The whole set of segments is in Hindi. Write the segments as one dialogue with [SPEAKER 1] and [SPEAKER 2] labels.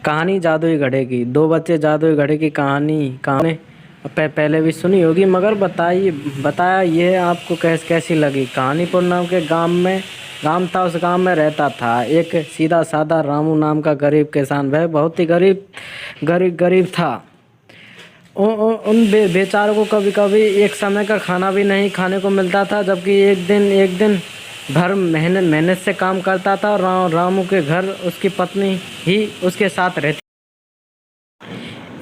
[SPEAKER 1] कहानी जादुई घड़े की। दो बच्चे जादुई घड़े की कहानी पहले भी सुनी होगी, मगर बताया ये आपको कैसी लगी। कहानीपुर नाम के गांव था। उस गांव में रहता था एक सीधा साधा रामू नाम का गरीब किसान। वह बहुत ही गरीब था। उन बेचारों को कभी कभी एक समय का खाना भी नहीं खाने को मिलता था, जबकि एक दिन भर मेहनत से काम करता था। रामू के घर उसकी पत्नी ही उसके साथ रहती।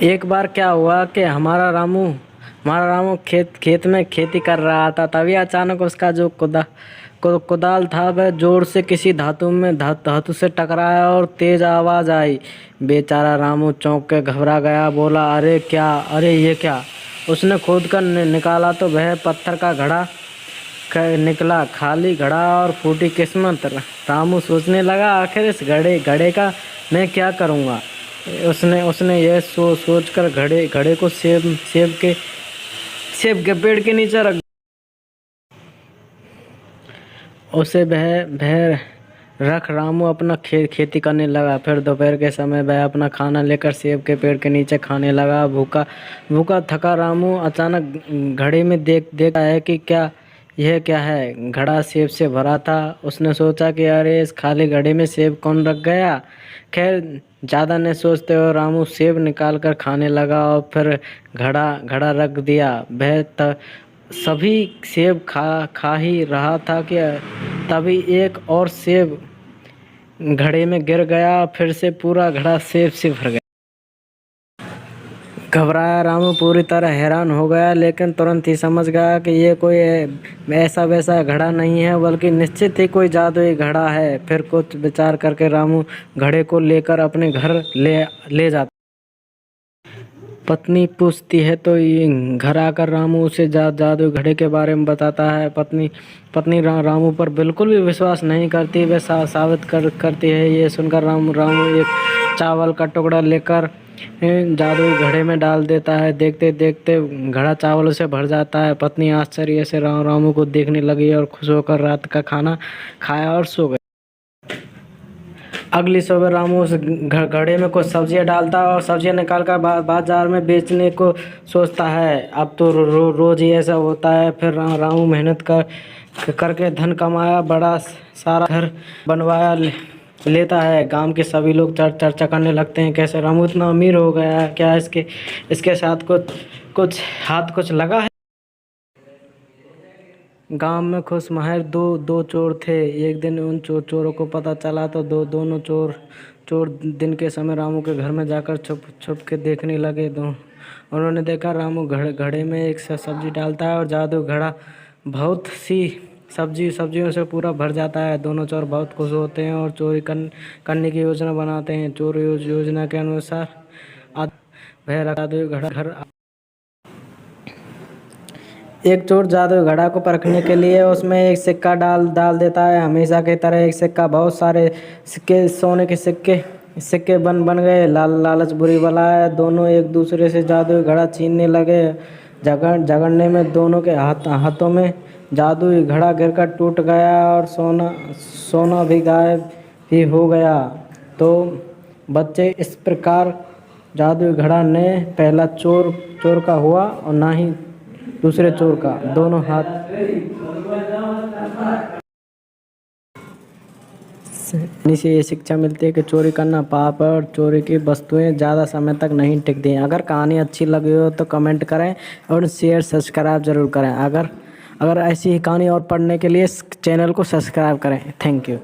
[SPEAKER 1] एक बार क्या हुआ कि हमारा रामू खेत में खेती कर रहा था। तभी अचानक उसका जो कुदाल था वह जोर से किसी धातु से टकराया और तेज आवाज आई। बेचारा रामू चौंक के घबरा गया। बोला, अरे ये क्या। उसने खोद कर निकाला तो वह पत्थर का घड़ा निकला। खाली घड़ा और फूटी किस्मत। रामू सोचने लगा, आखिर इस घड़े का मैं क्या करूँगा। उसने यह सोच कर घड़े को सेब के पेड़ के नीचे रख। उसे बह रख रामू अपना खेती करने लगा। फिर दोपहर के समय वह अपना खाना लेकर सेब के पेड़ के नीचे खाने लगा। भूखा थका रामू अचानक घड़े में देखता है कि यह क्या है। घड़ा सेब से भरा था। उसने सोचा कि अरे इस खाली घड़े में सेब कौन रख गया। खैर ज़्यादा न सोचते हुए रामू सेब निकाल कर खाने लगा और फिर घड़ा रख दिया। वह सभी सेब खा ही रहा था कि तभी एक और सेब घड़े में गिर गया। फिर से पूरा घड़ा सेब से भर गया। घबराया रामू पूरी तरह हैरान हो गया, लेकिन तुरंत ही समझ गया कि ये कोई ऐसा वैसा घड़ा नहीं है, बल्कि निश्चित ही कोई जादुई घड़ा है। फिर कुछ विचार करके रामू घड़े को लेकर अपने घर ले जाता। पत्नी पूछती है तो ये घर आकर रामू उसे जादुई घड़े के बारे में बताता है। पत्नी रामू पर बिल्कुल भी विश्वास नहीं करती। वह साबित करती है। ये सुनकर रामू एक चावल का टुकड़ा लेकर जादुई घड़े में डाल देता है। देखते देखते घड़ा चावलों से भर जाता है। पत्नी आश्चर्य से रामू को देखने लगी और खुश होकर रात का खाना खाया और सो गई। अगली सुबह रामू उस घड़े में कुछ सब्जियां डालता है और सब्जियां निकाल कर बाजार में बेचने को सोचता है। अब तो रोज ही ऐसा होता है। फिर रामू मेहनत करके धन कमाया, बड़ा सारा घर बनवाया लेता है। गांव के सभी लोग चर्चा करने लगते हैं, कैसे रामू इतना अमीर हो गया है। क्या इसके साथ कुछ लगा है। गांव में खुशमहर दो चोर थे। एक दिन उन चोरों को पता चला तो दोनों चोर दिन के समय रामू के घर में जाकर छुप के देखने लगे। उन्होंने देखा रामू घड़े में एक सब्जी डालता है और जादू घड़ा बहुत सी सब्जियों से पूरा भर जाता है। दोनों चोर बहुत खुश होते हैं और चोरी करने की योजना बनाते हैं। चोर योजना के अनुसार वह जादू घर एक चोर जादुई घड़ा को परखने के लिए उसमें एक सिक्का डाल देता है। हमेशा की तरह एक सिक्का बहुत सारे सिक्के सोने के सिक्के बन गए। लालच बुरी बला है। दोनों एक दूसरे से जादुई घड़ा छीनने लगे। झगड़ने में दोनों के हाथों में जादुई घड़ा गिरकर टूट गया और सोना भी गायब ही हो गया। तो बच्चे, इस प्रकार जादुई घड़ा ने पहला चोर का हुआ और ना ही दूसरे चोर का। दोनों हाथ से ये शिक्षा मिलती है कि चोरी करना पाप है और चोरी की वस्तुएं ज़्यादा समय तक नहीं टिकती हैं। अगर कहानी अच्छी लगी हो तो कमेंट करें और शेयर सब्सक्राइब जरूर करें। अगर ऐसी ही कहानी और पढ़ने के लिए चैनल को सब्सक्राइब करें। Thank you.